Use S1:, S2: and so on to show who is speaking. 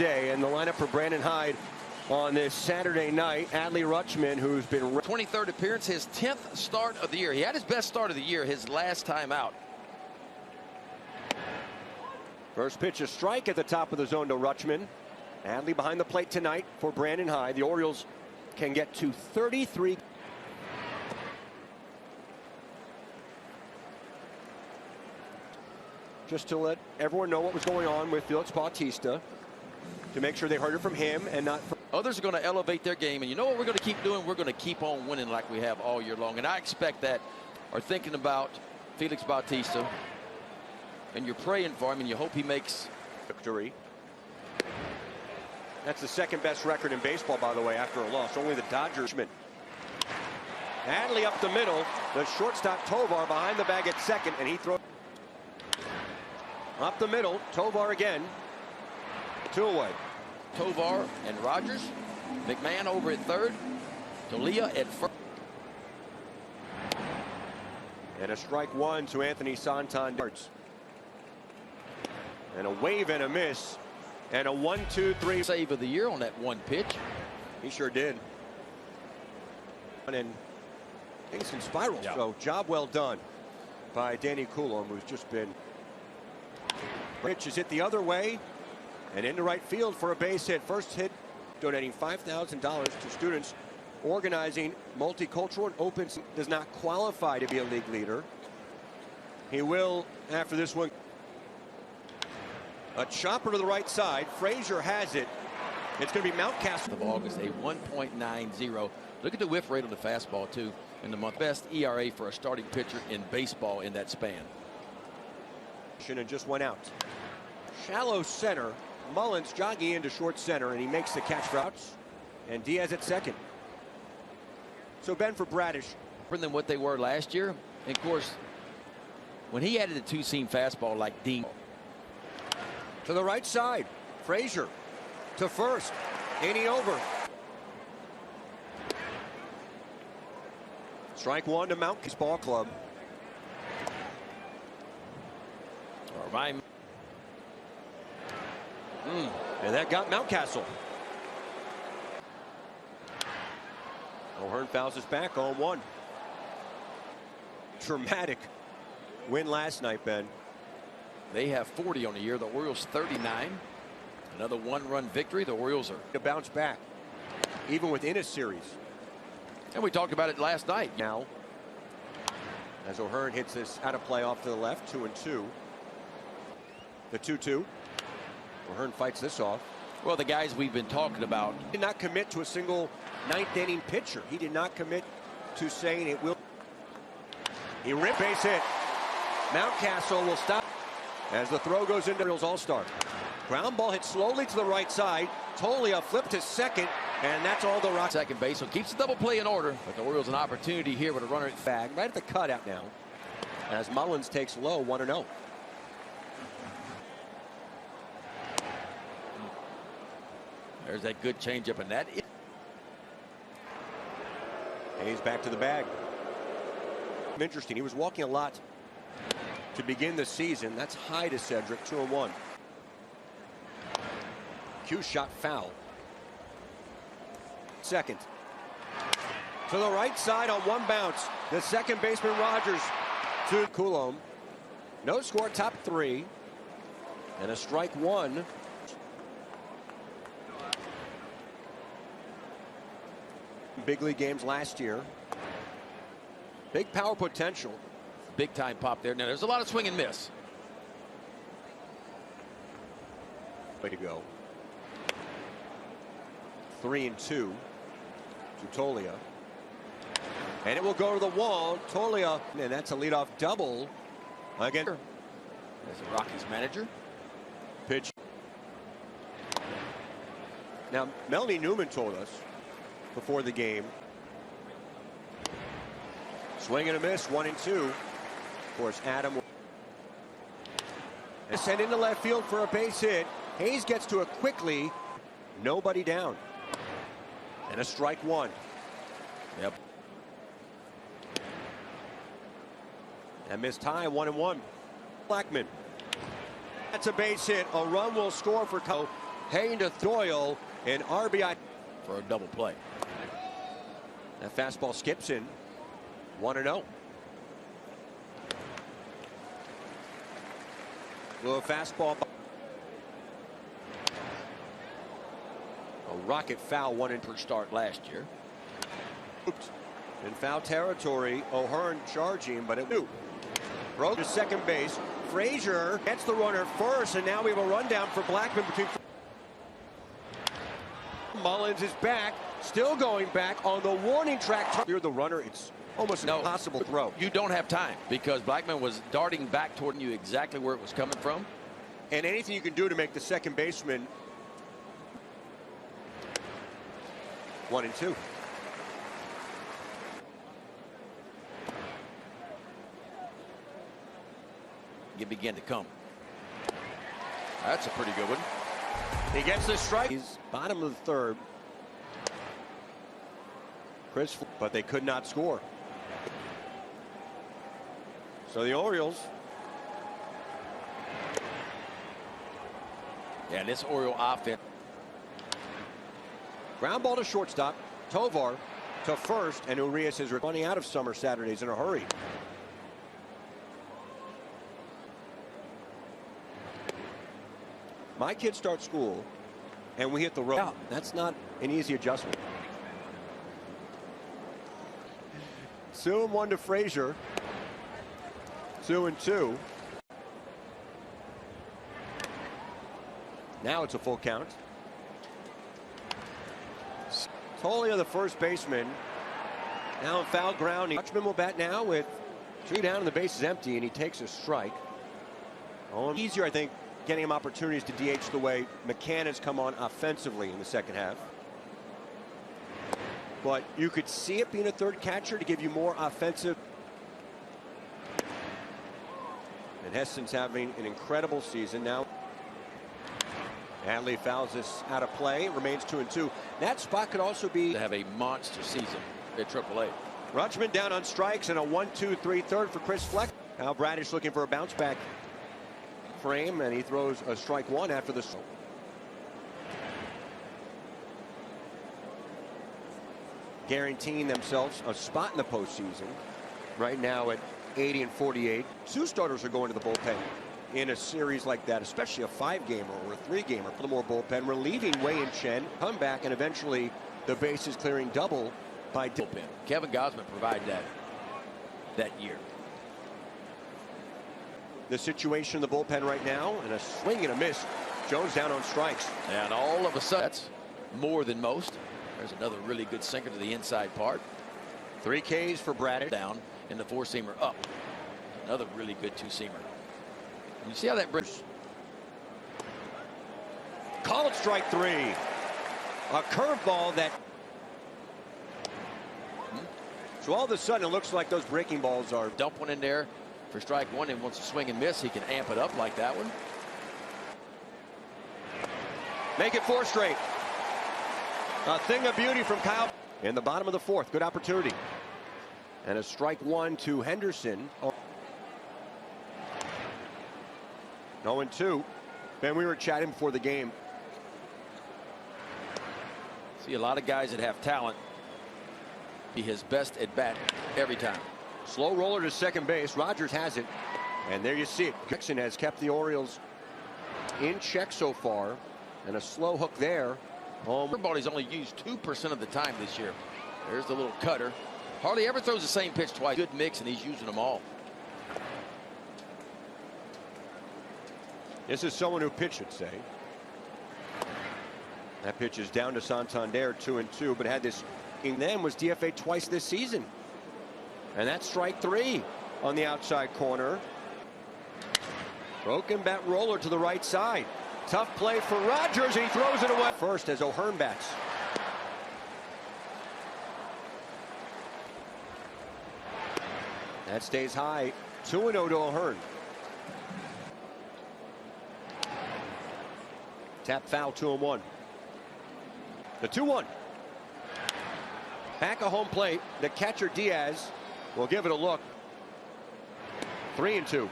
S1: today. And the lineup for Brandon Hyde on this Saturday night, Adley Rutschman, who's been
S2: 23rd appearance, his 10th start of the year. He had his best start of the year his last time out.
S1: First pitch, a strike at the top of the zone to Rutschman. Adley behind the plate tonight for Brandon Hyde. The Orioles can get to 33. Just to let everyone know what was going on with Felix Bautista, to make sure they heard it from him and not from
S2: others. Are going to elevate their game, and you know what we're going to keep doing? We're going to keep on winning like we have all year long, and I expect that. Are thinking about Felix Bautista, and you're praying for him, and you hope he makes
S1: victory. That's the second best record in baseball, by the way, after a loss. Only the Dodgers. Adley up the middle. The shortstop Tovar behind the bag at second, and he throws up the middle. Tovar again. 2 away.
S2: Tovar and Rogers. McMahon over at third. Tolia at first.
S1: And a strike one to Anthony Santander. And a wave and a miss. And a 1-2-3
S2: save of the year on that one pitch.
S1: He sure did. And things can spiral. Yeah. So job well done by Danny Coulomb, who's just been. Pitch is hit the other way and into right field for a base hit. First hit, donating $5,000 to students organizing multicultural and open. Does not qualify to be a league leader. He will after this one. A chopper to the right side. Frazier has it. It's going to be Mountcastle.
S2: Of August, a 1.90. Look at the whiff rate on the fastball, too, in the month. Best ERA for a starting pitcher in baseball in that span.
S1: And just went out. Shallow center. Mullins jogging into short center, and he makes the catch for outs. And Diaz at second. So Ben for Bradish.
S2: Than what they were last year. And of course, when he added a two-seam fastball like Dean.
S1: To the right side. Frazier to first. Ain't over. Strike one to Mountcastle Ball Club.
S2: All right.
S1: And that got Mountcastle. O'Hearn fouls us back on 1. Dramatic win last night, Ben.
S2: They have 40 on the year. The Orioles 39. Another one-run victory. The Orioles are
S1: to bounce back, even within a series.
S2: And we talked about it last night.
S1: Now, as O'Hearn hits this out of play off to the left, 2-2. The 2-2. O'Hearn fights this off.
S2: Well, the guys we've been talking about.
S1: He did not commit to a single ninth inning pitcher. He did not commit to saying it will. He ripped base hit. Mountcastle will stop as the throw goes into Orioles All-Star. Ground ball hit slowly to the right side. Tolia flipped to second, and that's all the Rockies.
S2: Second base, so keeps the double play in order. But the Orioles an opportunity here with a runner at
S1: bag right at the cutout now. As Mullins takes low, 1-0.
S2: There's that good changeup, and that is.
S1: Hayes back to the bag. Interesting. He was walking a lot to begin the season. That's high to Cedric. 2-1. Q shot foul. Second. To the right side on one bounce. The second baseman Rogers to Coulomb. No score, top 3. And a strike 1. Big league games last year. Big power potential.
S2: Big time pop there. Now there's a lot of swing and miss.
S1: Way to go. 3-2 to Tolia. And it will go to the wall. Tolia, and that's a leadoff double again.
S2: As the Rockies manager.
S1: Pitch. Now, Melanie Newman told us before the game. Swing and a miss, 1-2. Of course, Adam. And sent into left field for a base hit. Hayes gets to it quickly. Nobody down. And a strike 1.
S2: Yep.
S1: And missed high, 1-1. Blackman. That's a base hit. A run will score for Co. Heading to Doyle, an RBI
S2: for a double play.
S1: That fastball skips in. 1-0. Little fastball. A rocket foul, one in
S2: Per start last year.
S1: Oops. In foul territory, O'Hearn charging, but it broke to second base. Frazier gets the runner first, and now we have a rundown for Blackman between. Mullins is back, still going back on the warning track. Near the runner, it's almost an impossible throw.
S2: You don't have time because Blackman was darting back toward you exactly where it was coming from.
S1: And anything you can do to make the second baseman 1-2.
S2: You begin to come. That's a pretty good one.
S1: He gets the strike. He's bottom of the third. But they could not score. So the Orioles.
S2: Yeah, this Oriole offense.
S1: Ground ball to shortstop. Tovar to first, and Urias is running out of summer Saturdays in a hurry. My kids start school, and we hit the road. Yeah, that's not an easy adjustment. 2-1 to Frazier. 2-2. Now it's a full count. Tolio, the first baseman, now in foul ground. Rutschman will bat now with 2 down and the base is empty, and he takes a strike. Easier, I think, getting him opportunities to DH the way McCann has come on offensively in the second half. But you could see it being a third catcher to give you more offensive. And Heston's having an incredible season now. Adley fouls this out of play. It remains 2-2. That spot could also be
S2: to have a monster season at AAA.
S1: Rutschman down on strikes and a 1-2-3 third for Chris Fleck. Now Bradish looking for a bounce back frame, and he throws a strike one after the. Guaranteeing themselves a spot in the postseason. Right now at 80-48. 2 starters are going to the bullpen in a series like that, especially a 5-gamer or a 3-gamer for the more bullpen, relieving Wei and Chen, come back, and eventually the bases clearing double by bullpen.
S2: Kevin Gausman provided that year.
S1: The situation in the bullpen right now, and a swing and a miss. Jones down on strikes.
S2: And all of a sudden, that's more than most. There's another really good sinker to the inside part.
S1: 3 Ks for Bradish.
S2: Down in the 4-seamer up. Another really good 2-seamer. You see how that brings.
S1: Called strike 3. A curveball that. So all of a sudden it looks like those breaking balls are.
S2: Dump one in there for strike 1, and once a swing and miss, he can amp it up like that one.
S1: Make it 4 straight. A thing of beauty from Kyle in the bottom of the 4th. Good opportunity. And a strike 1 to Henderson. 0-2. Ben, we were chatting before the game.
S2: See a lot of guys that have talent. Be his best at bat every time.
S1: Slow roller to second base. Rogers has it. And there you see it. Dixon has kept the Orioles in check so far. And a slow hook there.
S2: Curveball he's only used 2% of the time this year. There's the little cutter. Hardly ever throws the same pitch twice. Good mix, and he's using them all.
S1: This is someone who pitched, should say. That pitch is down to Santander, 2-2, but had this. And then was DFA twice this season. And that's strike 3 on the outside corner. Broken bat roller to the right side. Tough play for Rogers. He throws it away. First as O'Hearn bats. That stays high. 2-0 to O'Hearn. Tap foul, 2-1. The 2-1. Back of home plate. The catcher Diaz will give it a look. 3-2.